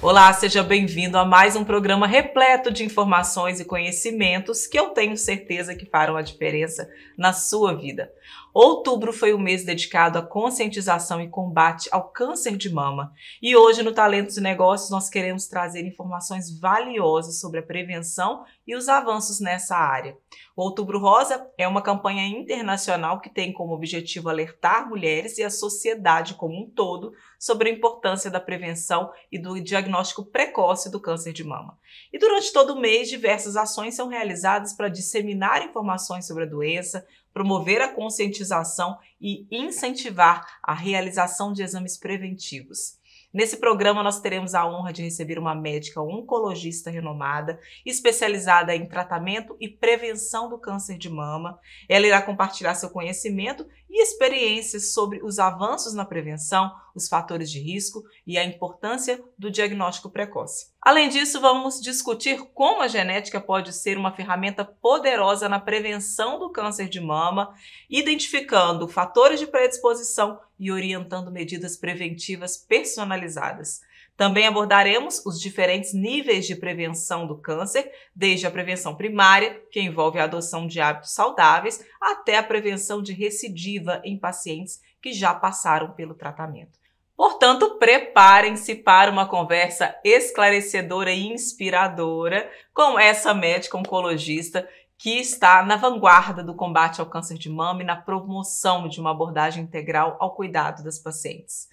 Olá, seja bem-vindo a mais um programa repleto de informações e conhecimentos que eu tenho certeza que farão a diferença na sua vida. Outubro foi o mês dedicado à conscientização e combate ao câncer de mama. E hoje no Talentos e Negócios nós queremos trazer informações valiosas sobre a prevenção e os avanços nessa área. O Outubro Rosa é uma campanha internacional que tem como objetivo alertar mulheres e a sociedade como um todo sobre a importância da prevenção e do diagnóstico precoce do câncer de mama. E durante todo o mês, diversas ações são realizadas para disseminar informações sobre a doença, promover a conscientização e incentivar a realização de exames preventivos. Nesse programa, nós teremos a honra de receber uma médica oncologista renomada, especializada em tratamento e prevenção do câncer de mama. Ela irá compartilhar seu conhecimento e experiências sobre os avanços na prevenção, os fatores de risco e a importância do diagnóstico precoce. Além disso, vamos discutir como a genética pode ser uma ferramenta poderosa na prevenção do câncer de mama, identificando fatores de predisposição e orientando medidas preventivas personalizadas. Também abordaremos os diferentes níveis de prevenção do câncer, desde a prevenção primária, que envolve a adoção de hábitos saudáveis, até a prevenção de recidiva em pacientes que já passaram pelo tratamento. Portanto, preparem-se para uma conversa esclarecedora e inspiradora com essa médica oncologista que está na vanguarda do combate ao câncer de mama e na promoção de uma abordagem integral ao cuidado das pacientes.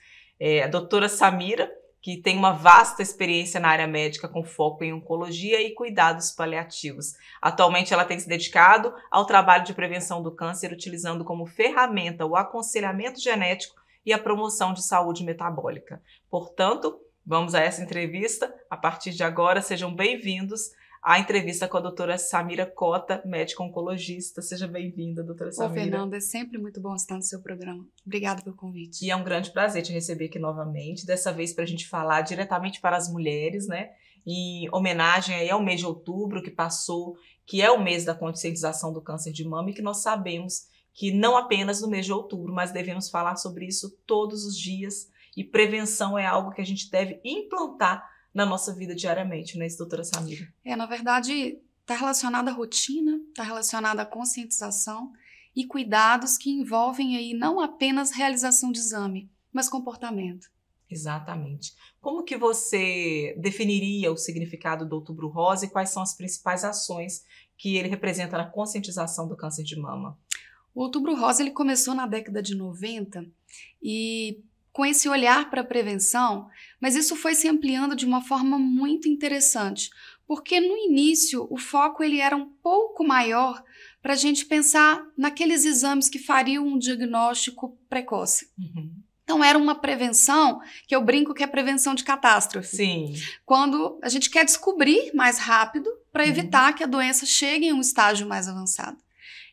A doutora Samira, que tem uma vasta experiência na área médica com foco em oncologia e cuidados paliativos. Atualmente ela tem se dedicado ao trabalho de prevenção do câncer, utilizando como ferramenta o aconselhamento genético e a promoção de saúde metabólica. Portanto, vamos a essa entrevista. A partir de agora, sejam bem-vindos à entrevista com a doutora Samira Cota, médica oncologista. Seja bem-vinda, doutora Samira. Ô, Fernanda, é sempre muito bom estar no seu programa. Obrigada pelo convite. E é um grande prazer te receber aqui novamente, dessa vez para a gente falar diretamente para as mulheres, né? Em homenagem aí ao mês de outubro que passou, que é o mês da conscientização do câncer de mama e que nós sabemos que não apenas no mês de outubro, mas devemos falar sobre isso todos os dias, e prevenção é algo que a gente deve implantar na nossa vida diariamente, não é isso, doutora Samira? Na verdade, está relacionada à rotina, está relacionada à conscientização e cuidados que envolvem aí não apenas realização de exame, mas comportamento. Exatamente. Como que você definiria o significado do Outubro Rosa e quais são as principais ações que ele representa na conscientização do câncer de mama? O Outubro Rosa ele começou na década de 90 e com esse olhar para a prevenção, mas isso foi se ampliando de uma forma muito interessante, porque no início o foco ele era um pouco maior para a gente pensar naqueles exames que fariam um diagnóstico precoce. Então era uma prevenção, que eu brinco que é prevenção de catástrofe. Sim. Quando a gente quer descobrir mais rápido para evitar que a doença chegue em um estágio mais avançado.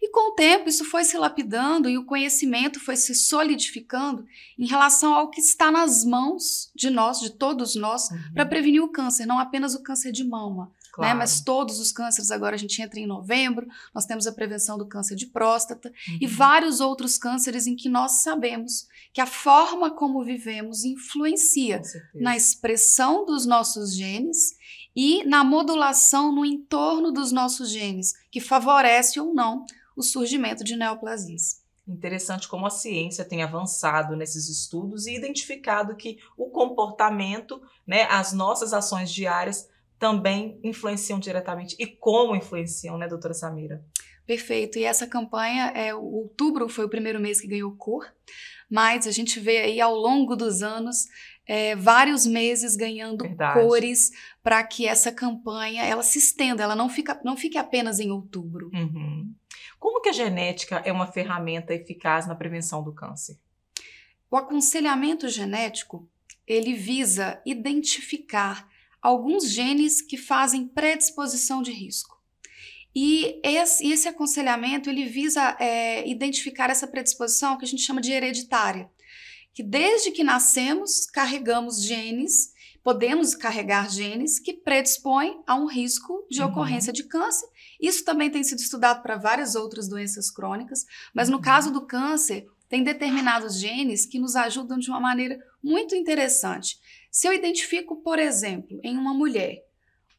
E com o tempo isso foi se lapidando e o conhecimento foi se solidificando em relação ao que está nas mãos de nós, de todos nós, para prevenir o câncer, não apenas o câncer de mama, claro, né? Mas todos os cânceres. Agora a gente entra em novembro, nós temos a prevenção do câncer de próstata e vários outros cânceres em que nós sabemos que a forma como vivemos influencia na expressão dos nossos genes e na modulação no entorno dos nossos genes, que favorece ou não o surgimento de neoplasias. Interessante como a ciência tem avançado nesses estudos e identificado que o comportamento, né, as nossas ações diárias também influenciam diretamente. E como influenciam, né, doutora Samira? Perfeito. E essa campanha, o outubro foi o primeiro mês que ganhou cor, mas a gente vê aí ao longo dos anos vários meses ganhando Verdade. cores para que essa campanha ela se estenda, ela não fique apenas em outubro. Uhum. Como que a genética é uma ferramenta eficaz na prevenção do câncer? O aconselhamento genético, ele visa identificar alguns genes que fazem predisposição de risco. E esse aconselhamento, ele visa identificar essa predisposição que a gente chama de hereditária. Que desde que nascemos, carregamos genes, podemos carregar genes que predispõem a um risco de ocorrência de câncer. Isso também tem sido estudado para várias outras doenças crônicas, mas no caso do câncer, tem determinados genes que nos ajudam de uma maneira muito interessante. Se eu identifico, por exemplo, em uma mulher,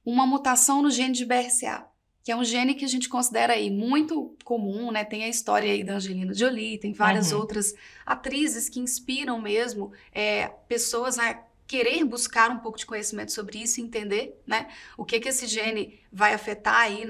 uma mutação no gene de BRCA, que é um gene que a gente considera aí muito comum, né? Tem a história aí da Angelina Jolie, tem várias outras atrizes que inspiram mesmo pessoas a querer buscar um pouco de conhecimento sobre isso e entender, né? O que esse gene vai afetar aí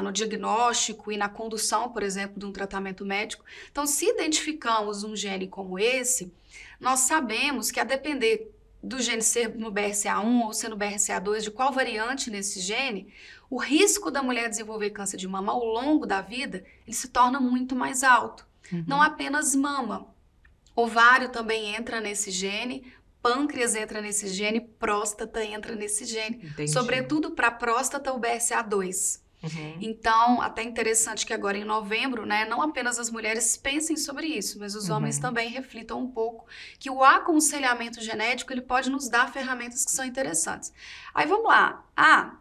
no diagnóstico e na condução, por exemplo, de um tratamento médico. Então, se identificamos um gene como esse, nós sabemos que a depender do gene ser no BRCA1 ou ser no BRCA2, de qual variante nesse gene, o risco da mulher desenvolver câncer de mama ao longo da vida, ele se torna muito mais alto. Não apenas mama. Ovário também entra nesse gene, pâncreas entra nesse gene, próstata entra nesse gene. Entendi. Sobretudo para a próstata, o BRCA2. Então, até interessante que agora em novembro, né, não apenas as mulheres pensem sobre isso, mas os homens também reflitam um pouco que o aconselhamento genético ele pode nos dar ferramentas que são interessantes. Aí vamos lá.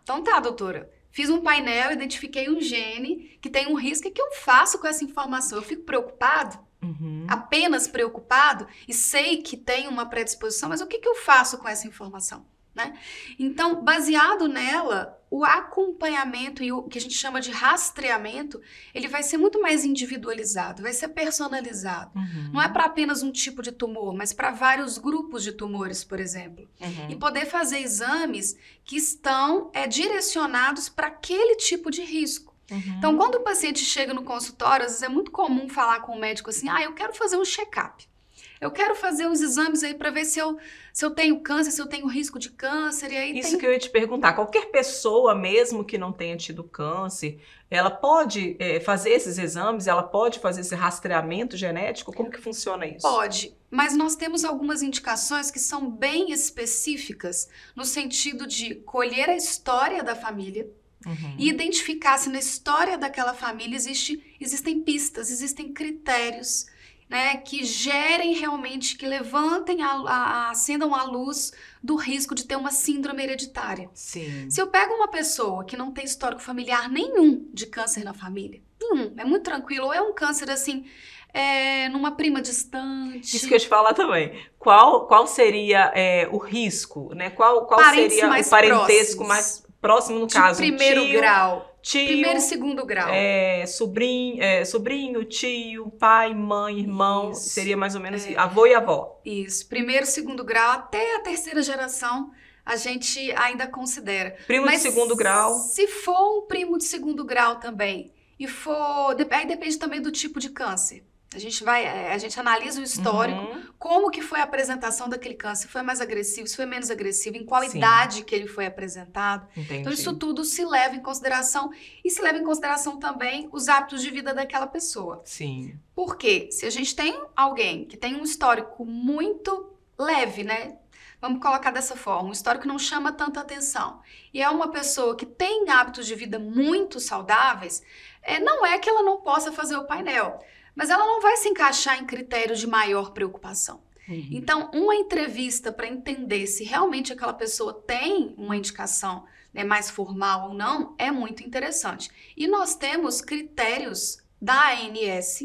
Então tá, doutora. Fiz um painel, identifiquei um gene que tem um risco. O que eu faço com essa informação? Eu fico preocupado? Apenas preocupado? E sei que tem uma predisposição, mas o que eu faço com essa informação? Né? Então, baseado nela, o acompanhamento e o que a gente chama de rastreamento, ele vai ser muito mais individualizado, vai ser personalizado. Não é para apenas um tipo de tumor, mas para vários grupos de tumores, por exemplo. E poder fazer exames que estão direcionados para aquele tipo de risco. Então, quando o paciente chega no consultório, às vezes é muito comum falar com o médico assim, eu quero fazer um check-up. Eu quero fazer uns exames aí para ver se eu tenho câncer, se eu tenho risco de câncer. E aí Isso que eu ia te perguntar. Qualquer pessoa, mesmo que não tenha tido câncer, ela pode fazer esses exames? Ela pode fazer esse rastreamento genético? Como que funciona isso? Pode, mas nós temos algumas indicações que são bem específicas no sentido de colher a história da família e identificar se na história daquela família existem pistas, existem critérios, né, que gerem realmente, que levantem, acendam a luz do risco de ter uma síndrome hereditária. Sim. Se eu pego uma pessoa que não tem histórico familiar nenhum de câncer na família, é muito tranquilo, ou é um câncer assim, numa prima distante. Isso que eu ia te falar também. Qual seria o risco, né? Qual seria o parentesco mais próximo, no caso? Primeiro grau. Tio, primeiro e segundo grau. Sobrinho, tio, pai, mãe, irmão, isso. Seria mais ou menos avô e avó. Isso, primeiro, segundo grau, até a terceira geração a gente ainda considera. Primo de segundo grau. Se for um primo de segundo grau também, aí depende também do tipo de câncer. A gente analisa o histórico, como que foi a apresentação daquele câncer, se foi mais agressivo, se foi menos agressivo, em qual idade que ele foi apresentado. Entendi. Então isso tudo se leva em consideração e se leva em consideração também os hábitos de vida daquela pessoa. Sim. Porque se a gente tem alguém que tem um histórico muito leve, né? Vamos colocar dessa forma, um histórico que não chama tanta atenção, e é uma pessoa que tem hábitos de vida muito saudáveis, não é que ela não possa fazer o painel, mas ela não vai se encaixar em critérios de maior preocupação. Então, uma entrevista para entender se realmente aquela pessoa tem uma indicação, né, mais formal ou não, é muito interessante. E nós temos critérios da ANS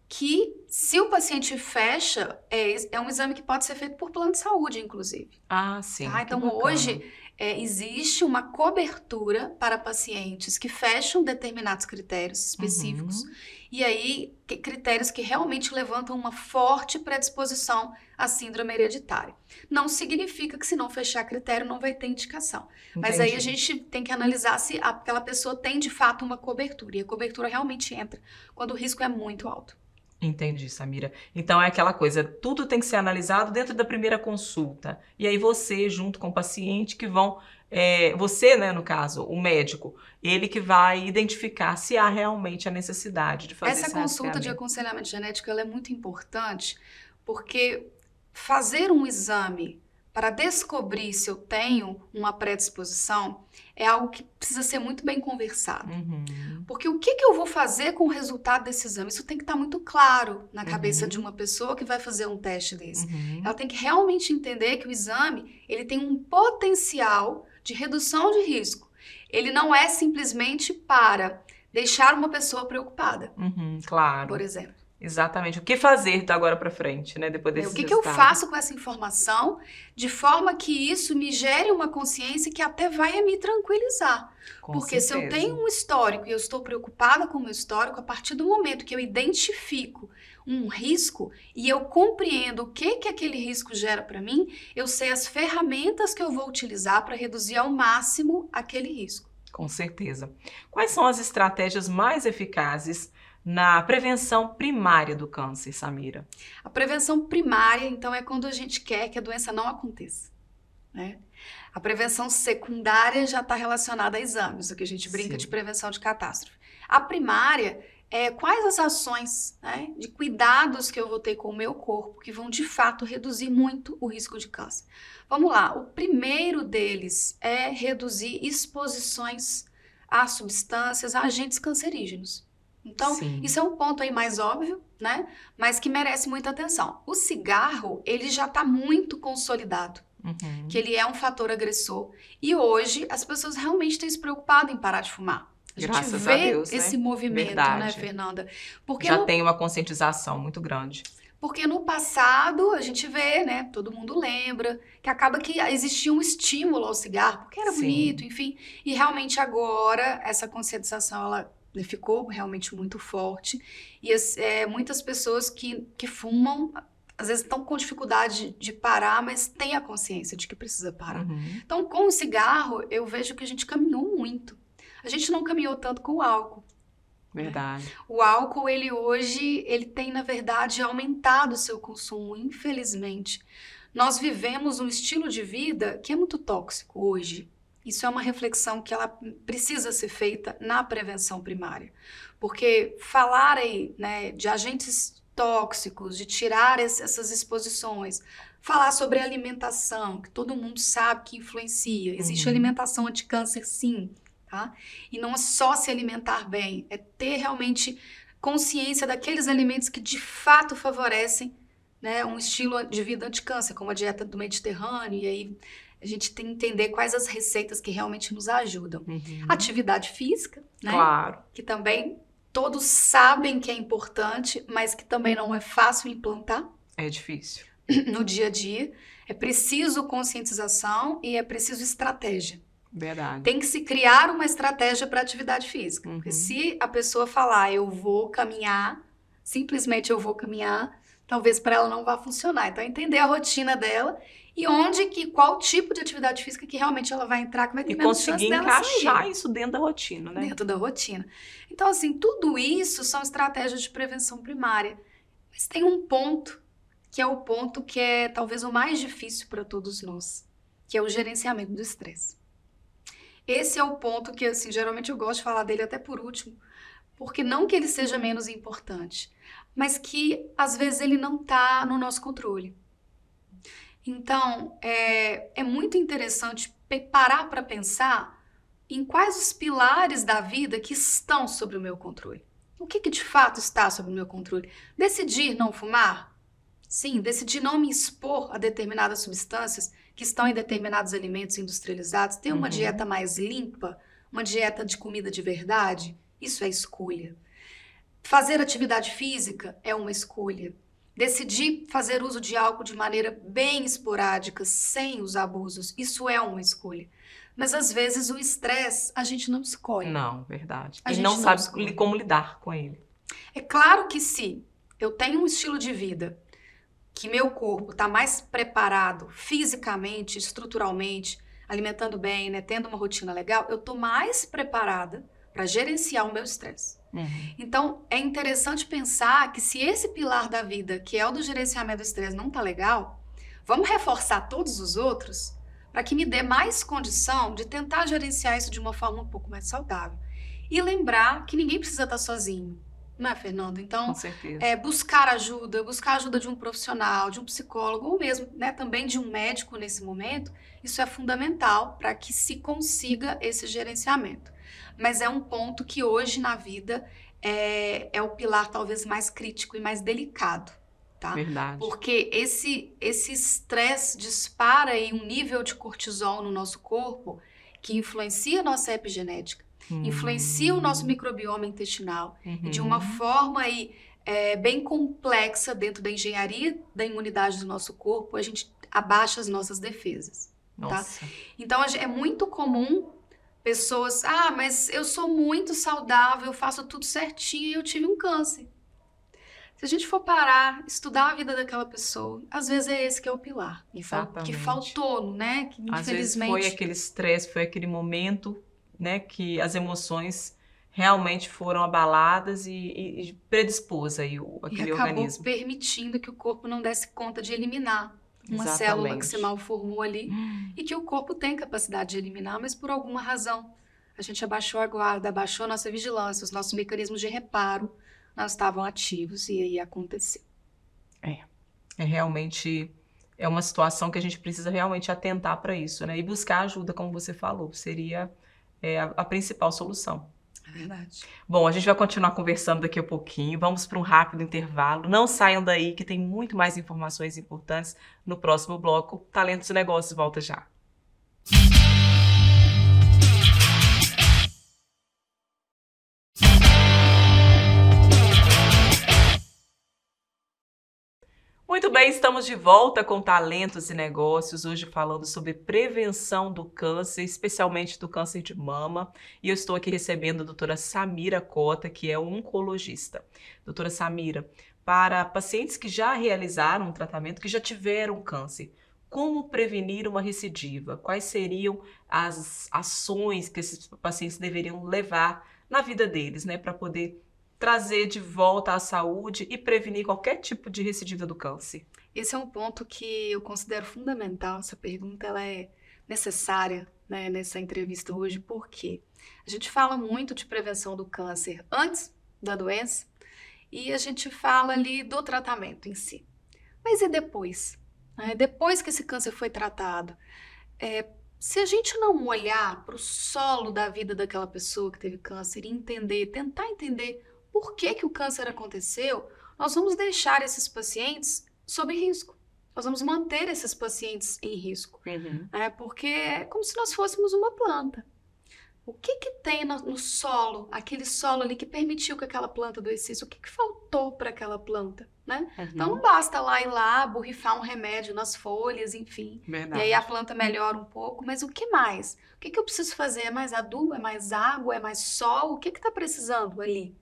que, se o paciente fecha, é um exame que pode ser feito por plano de saúde, inclusive. Sim. Tá? Então, hoje, existe uma cobertura para pacientes que fecham determinados critérios específicos, e aí, critérios que realmente levantam uma forte predisposição à síndrome hereditária. Não significa que, se não fechar critério, não vai ter indicação. Entendi. Mas aí a gente tem que analisar se aquela pessoa tem, de fato, uma cobertura. E a cobertura realmente entra quando o risco é muito alto. Entendi, Samira. Então é aquela coisa, tudo tem que ser analisado dentro da primeira consulta. E aí você, junto com o paciente, que vão, você, né, no caso, o médico, ele que vai identificar se há realmente a necessidade de fazer Essa esse consulta de rastreamento. aconselhamento genético ela é muito importante porque fazer um exame para descobrir se eu tenho uma predisposição é algo que precisa ser muito bem conversado. Uhum, Porque o que eu vou fazer com o resultado desse exame? Isso tem que estar muito claro na cabeça Uhum. de uma pessoa que vai fazer um teste desse. uhum. Ela tem que realmente entender que o exame ele tem um potencial de redução de risco. Ele não é simplesmente para deixar uma pessoa preocupada, Uhum, claro. por exemplo. Exatamente. O que fazer da agora para frente, né? Depois desses O que eu resultados. faço com essa informação de forma que isso me gere uma consciência que até vai me tranquilizar. Com Porque se eu certeza. tenho um histórico e eu estou preocupada com o meu histórico, a partir do momento que eu identifico um risco e eu compreendo o que aquele risco gera para mim, eu sei as ferramentas que eu vou utilizar para reduzir ao máximo aquele risco. Com certeza. Quais são as estratégias mais eficazes na prevenção primária do câncer, Samira? A prevenção primária, então, é quando a gente quer que a doença não aconteça, né? A prevenção secundária já está relacionada a exames, o que a gente brinca Sim. de prevenção de catástrofe. A primária é quais as ações, né, de cuidados que eu vou ter com o meu corpo que vão, de fato, reduzir muito o risco de câncer. Vamos lá, o primeiro deles é reduzir exposições a substâncias, a agentes cancerígenos. Então, Sim. isso é um ponto aí mais óbvio, né? Mas que merece muita atenção. O cigarro, ele já está muito consolidado, Uhum. que ele é um fator agressor. E hoje, as pessoas realmente têm se preocupado em parar de fumar. A gente Graças vê a Deus, né? esse movimento, Verdade. né, Fernanda? Porque Já tem uma conscientização muito grande. porque no passado, a gente vê, né, todo mundo lembra, que acaba que existia um estímulo ao cigarro, porque era Sim. bonito, enfim. E realmente agora, essa conscientização, ela ficou realmente muito forte. E muitas pessoas que fumam, às vezes estão com dificuldade de parar, mas têm a consciência de que precisa parar. Uhum. Então, com o cigarro, eu vejo que a gente caminhou muito. A gente não caminhou tanto com o álcool. Verdade. O álcool, ele hoje, ele tem, na verdade, aumentado o seu consumo, infelizmente. Nós vivemos um estilo de vida que é muito tóxico hoje. Isso é uma reflexão que ela precisa ser feita na prevenção primária. Porque falar aí, né, de agentes tóxicos, de tirar essas exposições, falar sobre alimentação, que todo mundo sabe que influencia. Existe Uhum. alimentação anticâncer, sim. Tá? E não é só se alimentar bem, é ter realmente consciência daqueles alimentos que de fato favorecem, né, um estilo de vida anti-câncer, como a dieta do Mediterrâneo, e aí a gente tem que entender quais as receitas que realmente nos ajudam. Uhum. Atividade física, né, Claro. que também todos sabem que é importante, mas que também não é fácil implantar É difícil. no dia a dia. É preciso conscientização e é preciso estratégia. Verdade. Tem que se criar uma estratégia para atividade física. Porque Uhum. se a pessoa falar, eu vou caminhar, simplesmente eu vou caminhar, talvez para ela não vá funcionar. Então, entender a rotina dela e qual tipo de atividade física que realmente ela vai entrar, que vai ter E menos chance conseguir dela encaixar sair isso dentro da rotina, né? dentro da rotina. Então, assim, tudo isso são estratégias de prevenção primária. Mas tem um ponto, que é o ponto que é talvez o mais difícil para todos nós, que é o gerenciamento do estresse. Esse é o ponto que, assim, geralmente eu gosto de falar dele até por último, porque não que ele seja menos importante, mas que, às vezes, ele não está no nosso controle. Então, é muito interessante parar para pensar em quais os pilares da vida que estão sob o meu controle. O que de fato está sob o meu controle? Decidir não fumar? Sim, decidir não me expor a determinadas substâncias que estão em determinados alimentos industrializados, ter uma Uhum. dieta mais limpa, uma dieta de comida de verdade, isso é escolha. Fazer atividade física é uma escolha. Decidir fazer uso de álcool de maneira bem esporádica, sem os abusos, isso é uma escolha. Mas às vezes o estresse a gente não escolhe. Não, verdade. A E gente não não sabe escolhe. como lidar com ele. É claro que se eu tenho um estilo de vida que meu corpo está mais preparado fisicamente, estruturalmente, alimentando bem, né, tendo uma rotina legal, eu estou mais preparada para gerenciar o meu estresse. Então, é interessante pensar que se esse pilar da vida, que é o do gerenciamento do estresse, não tá legal, vamos reforçar todos os outros para que me dê mais condição de tentar gerenciar isso de uma forma um pouco mais saudável. E lembrar que ninguém precisa estar sozinho, não é, Fernando? Então, Com certeza. buscar ajuda de um profissional, de um psicólogo, ou mesmo, né, também de um médico nesse momento, isso é fundamental para que se consiga esse gerenciamento. Mas é um ponto que hoje na vida é o pilar talvez mais crítico e mais delicado, tá? Verdade. Porque esse estresse dispara em um nível de cortisol no nosso corpo que influencia a nossa epigenética, influencia o nosso microbioma intestinal e de uma forma aí, bem complexa dentro da engenharia da imunidade do nosso corpo, a gente abaixa as nossas defesas. Nossa. Tá? Então é muito comum pessoas, mas eu sou muito saudável, eu faço tudo certinho e eu tive um câncer. Se a gente for parar, estudar a vida daquela pessoa, às vezes é esse que é o pilar. Que faltou, né? Que infelizmente... Às vezes foi aquele estresse, foi aquele momento, né, que as emoções realmente foram abaladas e predispôs aí aquele organismo. E acabou permitindo que o corpo não desse conta de eliminar uma célula que se mal formou ali e que o corpo tem capacidade de eliminar, mas por alguma razão a gente abaixou a guarda, abaixou a nossa vigilância, os nossos mecanismos de reparo não estavam ativos e aí aconteceu. Realmente é uma situação que a gente precisa realmente atentar para isso, né? E buscar ajuda, como você falou, seria a principal solução. É verdade. Bom, a gente vai continuar conversando daqui a pouquinho. Vamos para um rápido intervalo. Não saiam daí, que tem muito mais informações importantes no próximo bloco. Talentos e Negócios volta já. Muito bem, estamos de volta com Talentos e Negócios, hoje falando sobre prevenção do câncer, especialmente do câncer de mama. E eu estou aqui recebendo a doutora Samira Cota, que é oncologista. Doutora Samira, para pacientes que já realizaram um tratamento, que já tiveram câncer, como prevenir uma recidiva? Quais seriam as ações que esses pacientes deveriam levar na vida deles, né, para poder trazer de volta a saúde e prevenir qualquer tipo de recidiva do câncer? Esse é um ponto que eu considero fundamental. Essa pergunta ela é necessária, né, nessa entrevista hoje, porque a gente fala muito de prevenção do câncer antes da doença e a gente fala ali do tratamento em si. Mas e depois? Depois que esse câncer foi tratado, se a gente não olhar para o solo da vida daquela pessoa que teve câncer e tentar entender por que o câncer aconteceu, nós vamos deixar esses pacientes sob risco. Nós vamos manter esses pacientes em risco. Porque é como se nós fôssemos uma planta. O que tem no solo, aquele solo ali que permitiu que aquela planta adoecesse? O que faltou para aquela planta? Né? Então não basta ir lá, borrifar um remédio nas folhas, enfim. Verdade. E aí a planta melhora um pouco, mas o que mais? O que eu preciso fazer? É mais adubo? É mais água? É mais sol? O que está precisando ali?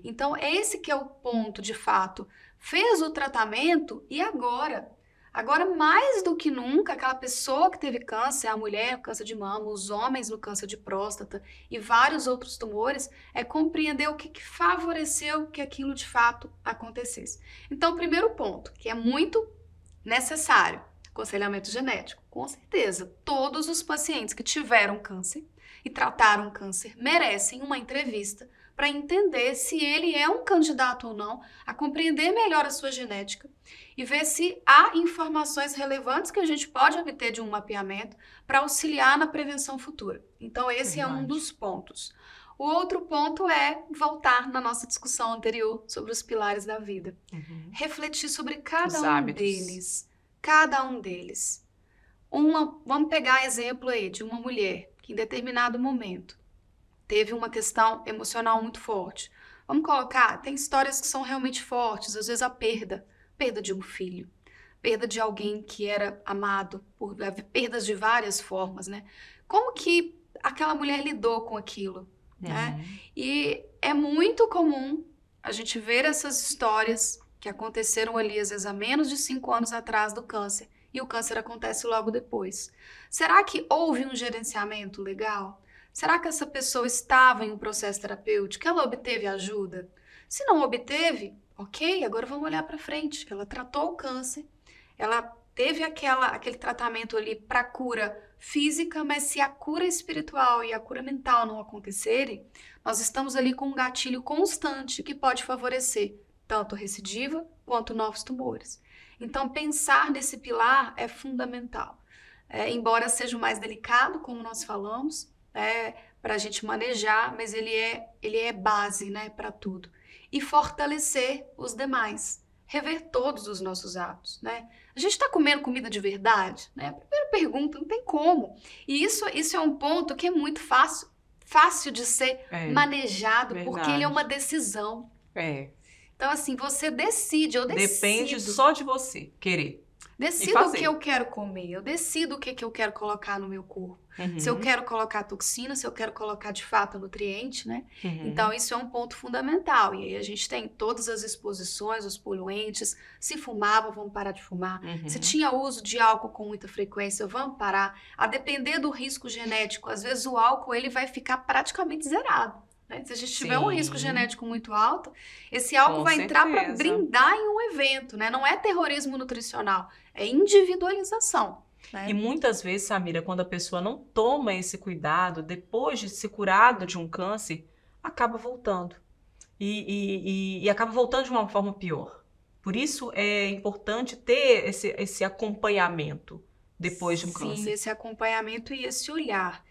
Então, esse que é o ponto, de fato. Fez o tratamento e agora? Agora, mais do que nunca, aquela pessoa que teve câncer, a mulher, câncer de mama, os homens no câncer de próstata e vários outros tumores, é compreender o que favoreceu que aquilo de fato acontecesse. Então, o primeiro ponto, que é muito necessário, aconselhamento genético. Com certeza, todos os pacientes que tiveram câncer e trataram câncer merecem uma entrevista para entender se ele é um candidato ou não, a compreender melhor a sua genética e ver se há informações relevantes que a gente pode obter de um mapeamento para auxiliar na prevenção futura. Então, esse é um dos pontos. O outro ponto é voltar na nossa discussão anterior sobre os pilares da vida. Refletir sobre cada um deles. Cada um deles. Vamos pegar exemplo aí de uma mulher que em determinado momento teve uma questão emocional muito forte. Vamos colocar, tem histórias que são realmente fortes, às vezes a perda de um filho, perda de alguém que era amado, perdas de várias formas, né? Como que aquela mulher lidou com aquilo, né? E é muito comum a gente ver essas histórias que aconteceram ali, às vezes, há menos de 5 anos atrás do câncer, e o câncer acontece logo depois. Será que houve um gerenciamento legal? Será que essa pessoa estava em um processo terapêutico? Ela obteve ajuda? Se não obteve, ok, agora vamos olhar para frente. Ela tratou o câncer, ela teve aquele tratamento ali para cura física, mas se a cura espiritual e a cura mental não acontecerem, nós estamos ali com um gatilho constante que pode favorecer tanto recidiva quanto novos tumores. Então, pensar nesse pilar é fundamental. Embora seja o mais delicado, como nós falamos, para a gente manejar, mas ele é base, né, para tudo. E fortalecer os demais, rever todos os nossos atos, né? A gente está comendo comida de verdade? Né? A primeira pergunta, não tem como. E isso é um ponto que é muito fácil de ser manejado, verdade. Porque ele é uma decisão. Então, assim, você decide, eu decido. Depende só de você querer. Decido o que eu quero comer, eu decido o que eu quero colocar no meu corpo. Se eu quero colocar toxina, se eu quero colocar de fato nutriente, né? Então, isso é um ponto fundamental. E aí a gente tem todas as exposições, os poluentes. Se fumava, vamos parar de fumar. Se tinha uso de álcool com muita frequência, vamos parar. A depender do risco genético, às vezes o álcool ele vai ficar praticamente zerado. Né? Se a gente tiver um risco genético muito alto, esse álcool vai entrar para brindar em um evento, né? Não é terrorismo nutricional, é individualização. Né? E muitas vezes, Samira, quando a pessoa não toma esse cuidado, depois de se curado de um câncer, acaba voltando. E acaba voltando de uma forma pior. Por isso é importante ter esse acompanhamento depois de um câncer. Sim, esse acompanhamento e esse olhar.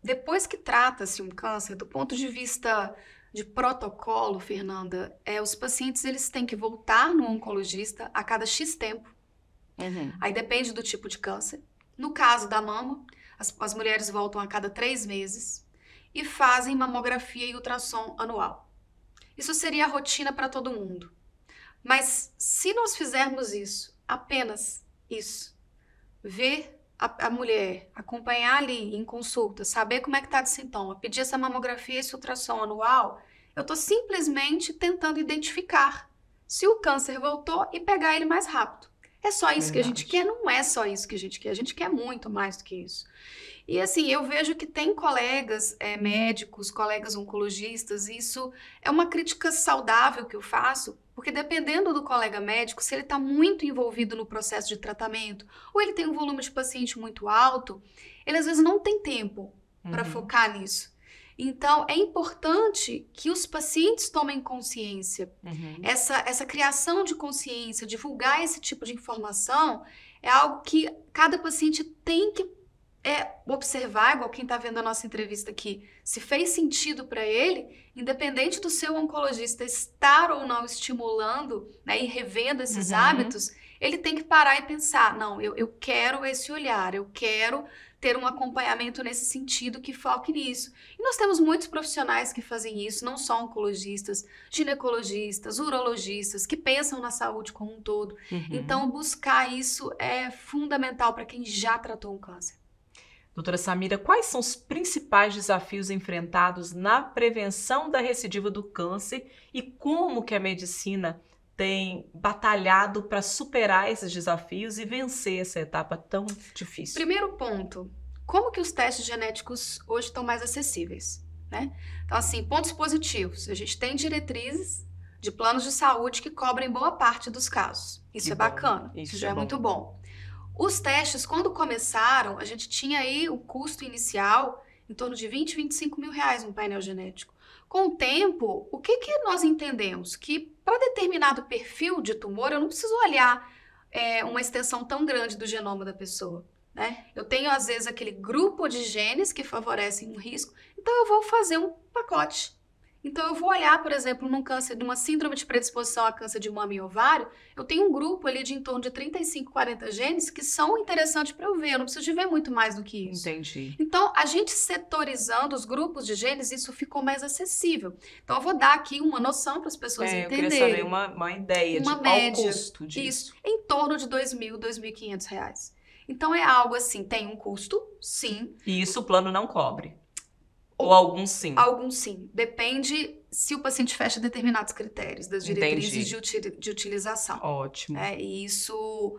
Depois que trata-se um câncer, do ponto de vista de protocolo, Fernanda, os pacientes eles têm que voltar no oncologista a cada X tempo. Aí depende do tipo de câncer. No caso da mama, as mulheres voltam a cada 3 meses e fazem mamografia e ultrassom anual. Isso seria a rotina para todo mundo. Mas se nós fizermos isso, apenas isso, ver a mulher, acompanhar ali em consulta, saber como é que está de sintoma, pedir essa mamografia e esse ultrassom anual, eu estou simplesmente tentando identificar se o câncer voltou e pegar ele mais rápido. É só isso que a gente quer? Não é só isso que a gente quer muito mais do que isso. E assim, eu vejo que tem colegas médicos, colegas oncologistas, e isso é uma crítica saudável que eu faço, porque dependendo do colega médico, se ele está muito envolvido no processo de tratamento, ou ele tem um volume de paciente muito alto, ele às vezes não tem tempo para focar nisso. Então, é importante que os pacientes tomem consciência. Essa criação de consciência, divulgar esse tipo de informação, é algo que cada paciente tem que observar, igual quem está vendo a nossa entrevista aqui, se fez sentido para ele, independente do seu oncologista estar ou não estimulando, né, e revendo esses hábitos, ele tem que parar e pensar, não, eu quero esse olhar, eu quero ter um acompanhamento nesse sentido que foque nisso. E nós temos muitos profissionais que fazem isso, não só oncologistas, ginecologistas, urologistas, que pensam na saúde como um todo. Então, buscar isso é fundamental para quem já tratou um câncer. Doutora Samira, quais são os principais desafios enfrentados na prevenção da recidiva do câncer e como que a medicina tem batalhado para superar esses desafios e vencer essa etapa tão difícil? Primeiro ponto, como que os testes genéticos hoje estão mais acessíveis, né? Então, assim, pontos positivos. A gente tem diretrizes de planos de saúde que cobrem boa parte dos casos. Isso é bacana, isso já é muito bom. Os testes, quando começaram, a gente tinha aí o custo inicial em torno de 20, 25 mil reais um painel genético. Com o tempo, o que nós entendemos? Que para determinado perfil de tumor, eu não preciso olhar uma extensão tão grande do genoma da pessoa, né? Eu tenho, às vezes, aquele grupo de genes que favorecem um risco, então eu vou fazer um pacote. Então, eu vou olhar, por exemplo, num câncer, numa síndrome de predisposição a câncer de mama e ovário, eu tenho um grupo ali de em torno de 35, 40 genes que são interessantes para eu ver, eu não preciso de ver muito mais do que isso. Entendi. Então, a gente setorizando os grupos de genes, isso ficou mais acessível. Então, eu vou dar aqui uma noção para as pessoas entenderem. Eu queria saber uma ideia de qual o custo disso. Isso, em torno de R$2.000, R$2.500. Então, é algo assim, tem um custo, sim. E isso o plano não cobre? Ou alguns sim? Alguns sim. Depende se o paciente fecha determinados critérios das diretrizes de utilização. Ótimo. E isso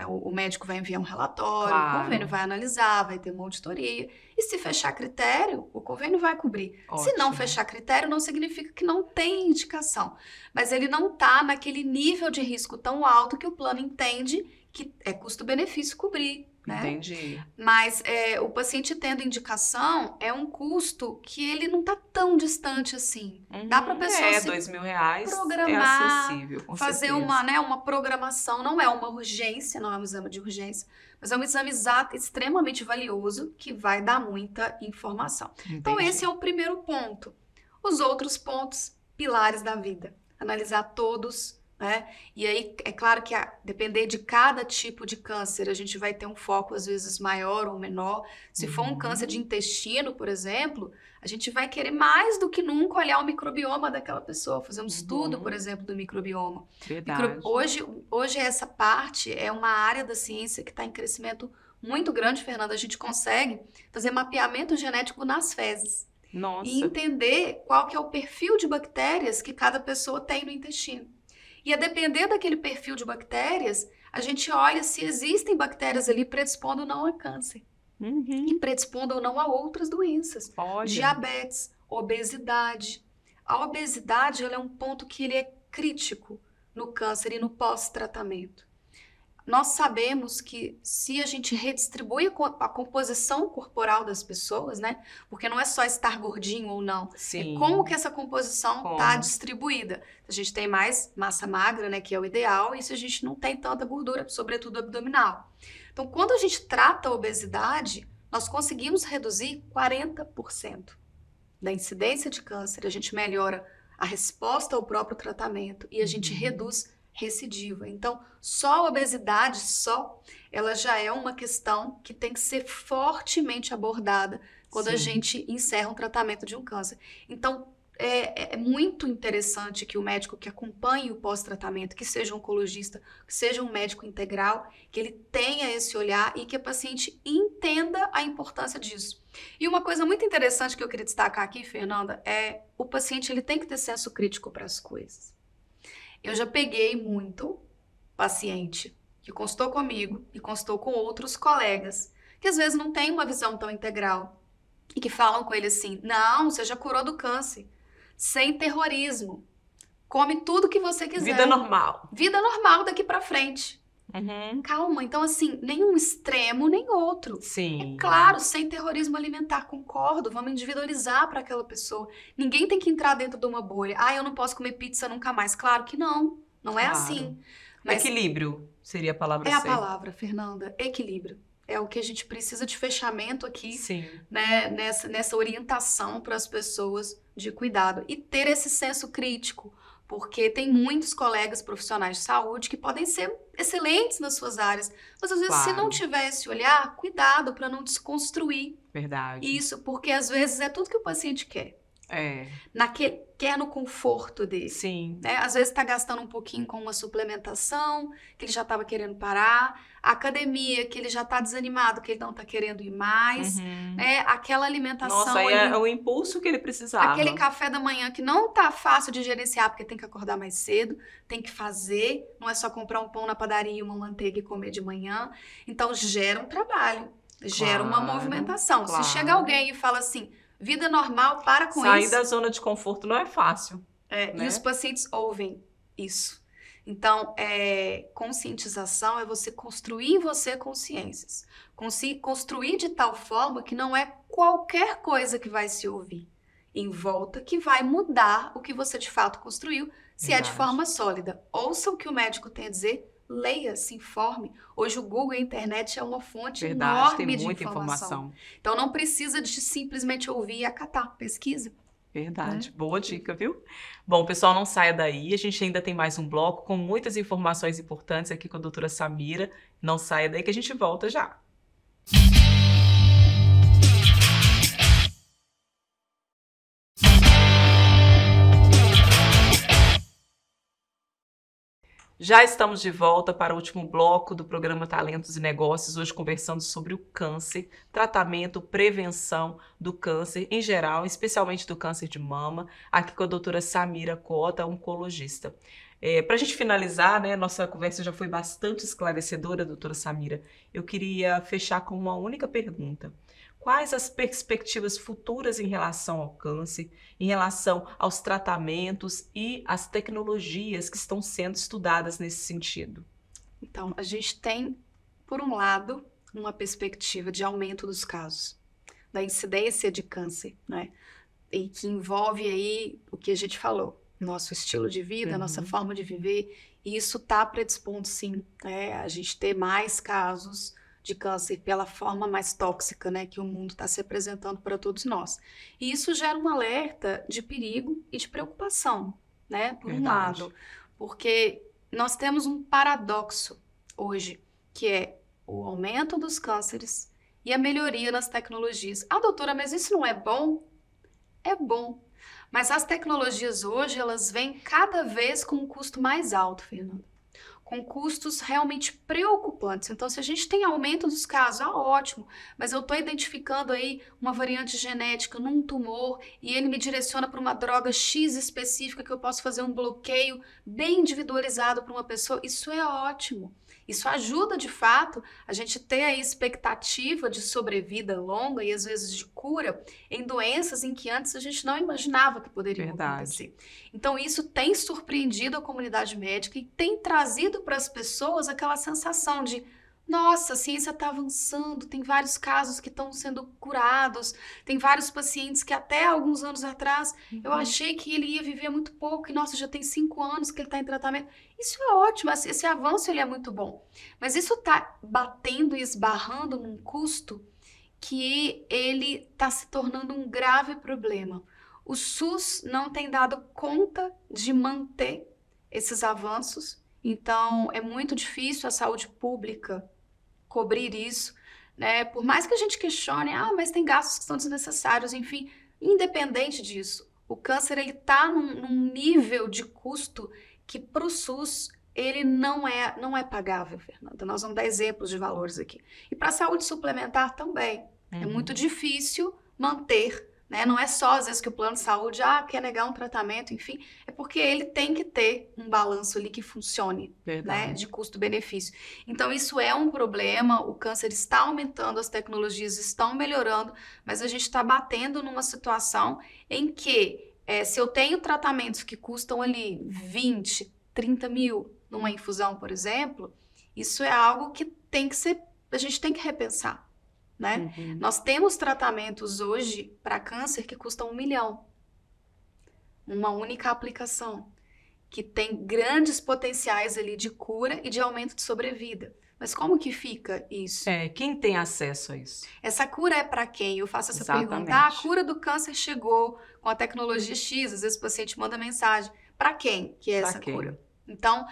O médico vai enviar um relatório, Claro. o convênio vai analisar, vai ter uma auditoria. E se fechar critério, o convênio vai cobrir. Se não Ótimo. fechar critério, não significa que não tem indicação. Mas ele não está naquele nível de risco tão alto que o plano entende que é custo-benefício cobrir. Né? Entendi. Mas o paciente tendo indicação é um custo que ele não está tão distante assim. Dá para a pessoa se R$2.000 programar, é acessível, com fazer certeza. uma programação. Não é uma urgência, não é um exame de urgência, mas é um exame extremamente valioso que vai dar muita informação. Então Entendi. esse é o primeiro ponto. Os outros pontos, pilares da vida. Analisar todos. Né? E aí, é claro que depender de cada tipo de câncer, a gente vai ter um foco às vezes maior ou menor. Se for um câncer de intestino, por exemplo, a gente vai querer mais do que nunca olhar o microbioma daquela pessoa, fazer um estudo, por exemplo, do microbioma. Verdade. Hoje essa parte é uma área da ciência que está em crescimento muito grande, Fernanda. A gente consegue fazer mapeamento genético nas fezes. Nossa. E entender qual que é o perfil de bactérias que cada pessoa tem no intestino. E a depender daquele perfil de bactérias, a gente olha se existem bactérias ali predispondo ou não a câncer. E predispondo ou não a outras doenças. Olha. Diabetes, obesidade. A obesidade ela é um ponto que ele é crítico no câncer e no pós-tratamento. Nós sabemos que se a gente redistribui a composição corporal das pessoas, né? Porque não é só estar gordinho ou não. Sim. É como que essa composição está distribuída. A gente tem mais massa magra, né? Que é o ideal. E se a gente não tem tanta gordura, sobretudo abdominal. Então, quando a gente trata a obesidade, nós conseguimos reduzir 40% da incidência de câncer. A gente melhora a resposta ao próprio tratamento e a gente reduz recidiva. Então, só a obesidade, ela já é uma questão que tem que ser fortemente abordada quando a gente encerra um tratamento de um câncer. Então, é muito interessante que o médico que acompanhe o pós-tratamento, que seja um oncologista, que seja um médico integral, que ele tenha esse olhar e que a paciente entenda a importância disso. E uma coisa muito interessante que eu queria destacar aqui, Fernanda, é o paciente ele tem que ter senso crítico para as coisas. Eu já peguei muito paciente que consultou comigo e consultou com outros colegas, que às vezes não tem uma visão tão integral e que falam com ele assim, não, você já curou do câncer, sem terrorismo, come tudo que você quiser. Vida normal. Vida normal daqui pra frente. Calma, então assim, nenhum extremo, nem outro. Sim. É claro, sem terrorismo alimentar, concordo, vamos individualizar para aquela pessoa. Ninguém tem que entrar dentro de uma bolha. Eu não posso comer pizza nunca mais. Claro que não, não é assim. Mas equilíbrio seria a palavra certa. É a palavra, Fernanda, equilíbrio. É o que a gente precisa de fechamento aqui, né, nessa orientação para as pessoas de cuidado. E ter esse senso crítico, porque tem muitos colegas profissionais de saúde que podem ser excelentes nas suas áreas, mas às vezes se não tiver esse olhar, cuidado para não desconstruir isso, porque às vezes é tudo que o paciente quer. Quer no conforto dele. Sim. Né? Às vezes está gastando um pouquinho com uma suplementação, que ele já estava querendo parar, a academia, que ele já está desanimado, que ele não está querendo ir mais, né? Aquela alimentação... Nossa, aí é o impulso que ele precisava. Aquele café da manhã que não tá fácil de gerenciar, porque tem que acordar mais cedo, tem que fazer, não é só comprar um pão na padaria, uma manteiga e comer de manhã. Então, gera um trabalho, gera uma movimentação. Se chega alguém e fala assim... Vida normal, para com isso. Sair da zona de conforto não é fácil. Né? E os pacientes ouvem isso. Então, conscientização é você construir em você consciências. Construir de tal forma que não é qualquer coisa que vai se ouvir em volta que vai mudar o que você de fato construiu, se é de forma sólida. Ouça o que o médico tem a dizer, leia, se informe. Hoje o Google e a internet é uma fonte enorme tem de muita informação. Então não precisa de simplesmente ouvir e acatar, pesquisa. Verdade, boa dica, viu? Bom, pessoal, não saia daí, a gente ainda tem mais um bloco com muitas informações importantes aqui com a doutora Samira. Não saia daí que a gente volta já. Já estamos de volta para o último bloco do programa Talentos e Negócios, hoje conversando sobre o câncer, tratamento, prevenção do câncer em geral, especialmente do câncer de mama, aqui com a doutora Samira Cota, oncologista. Para a gente finalizar, né, nossa conversa já foi bastante esclarecedora, doutora Samira, eu queria fechar com uma única pergunta. Quais as perspectivas futuras em relação ao câncer, em relação aos tratamentos e às tecnologias que estão sendo estudadas nesse sentido? Então, a gente tem, por um lado, uma perspectiva de aumento dos casos, da incidência de câncer, né? E que envolve aí o que a gente falou, nosso estilo de vida, nossa forma de viver, e isso está predispondo, sim, a gente ter mais casos de câncer pela forma mais tóxica, né, que o mundo está se apresentando para todos nós. E isso gera um alerta de perigo e de preocupação, né, por um lado, porque nós temos um paradoxo hoje, que é o aumento dos cânceres e a melhoria nas tecnologias. Ah, doutora, mas isso não é bom? É bom. Mas as tecnologias hoje, elas vêm cada vez com um custo mais alto, Fernanda. Com custos realmente preocupantes. Então, se a gente tem aumento dos casos, ótimo, mas eu estou identificando aí uma variante genética num tumor e ele me direciona para uma droga X específica que eu posso fazer um bloqueio bem individualizado para uma pessoa, isso é ótimo. Isso ajuda, de fato, a gente ter a expectativa de sobrevida longa e, às vezes, de cura em doenças em que antes a gente não imaginava que poderiam acontecer. Então, isso tem surpreendido a comunidade médica e tem trazido para as pessoas aquela sensação de nossa, a ciência está avançando, tem vários casos que estão sendo curados, tem vários pacientes que até alguns anos atrás eu achei que ele ia viver muito pouco e nossa, já tem 5 anos que ele está em tratamento. Isso é ótimo, esse avanço ele é muito bom, mas isso está batendo e esbarrando num custo que ele está se tornando um grave problema. O SUS não tem dado conta de manter esses avanços, então é muito difícil a saúde pública cobrir isso, né? Por mais que a gente questione, mas tem gastos que são desnecessários, enfim, independente disso, o câncer ele está num nível de custo que para o SUS ele não é pagável, Fernanda. Nós vamos dar exemplos de valores aqui. E para a saúde suplementar também, é muito difícil manter, né? Não é só às vezes que o plano de saúde quer negar um tratamento, enfim, é porque ele tem que ter um balanço ali que funcione, né? De custo-benefício. Então isso é um problema, o câncer está aumentando, as tecnologias estão melhorando, mas a gente está batendo numa situação em que se eu tenho tratamentos que custam ali 20, 30 mil numa infusão, por exemplo, isso é algo que a gente tem que repensar. Né? Nós temos tratamentos hoje para câncer que custam 1 milhão. Uma única aplicação, que tem grandes potenciais ali de cura e de aumento de sobrevida. Mas como que fica isso? Quem tem acesso a isso? Essa cura é para quem? Eu faço essa pergunta. A cura do câncer chegou com a tecnologia X, às vezes o paciente manda mensagem. Para quem que é essa cura? Então,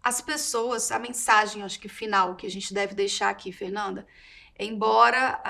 as pessoas, a mensagem, acho que final, que a gente deve deixar aqui, Fernanda, embora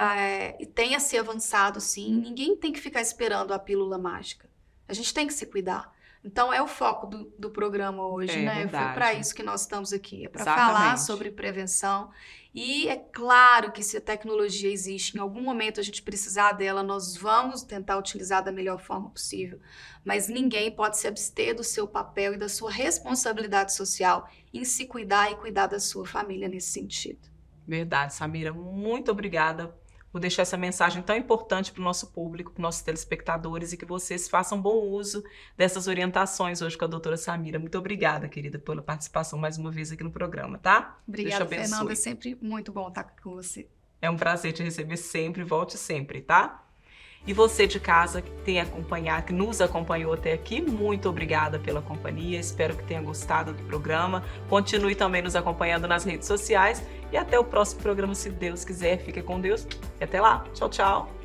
tenha se avançado, sim, ninguém tem que ficar esperando a pílula mágica. A gente tem que se cuidar. Então, é o foco do programa hoje, né? Verdade. Foi para isso que nós estamos aqui, para falar sobre prevenção. E é claro que se a tecnologia existe, em algum momento a gente precisar dela, nós vamos tentar utilizar da melhor forma possível. Mas ninguém pode se abster do seu papel e da sua responsabilidade social em se cuidar e cuidar da sua família nesse sentido. Verdade, Samira. Muito obrigada por deixar essa mensagem tão importante para o nosso público, para os nossos telespectadores e que vocês façam bom uso dessas orientações hoje com a doutora Samira. Muito obrigada, querida, pela participação mais uma vez aqui no programa, tá? Obrigada, Fernanda. É sempre muito bom estar com você. É um prazer te receber sempre, volte sempre, tá? E você de casa que tem acompanhado, que nos acompanhou até aqui, muito obrigada pela companhia, espero que tenha gostado do programa. Continue também nos acompanhando nas redes sociais e até o próximo programa, se Deus quiser. Fique com Deus e até lá. Tchau, tchau.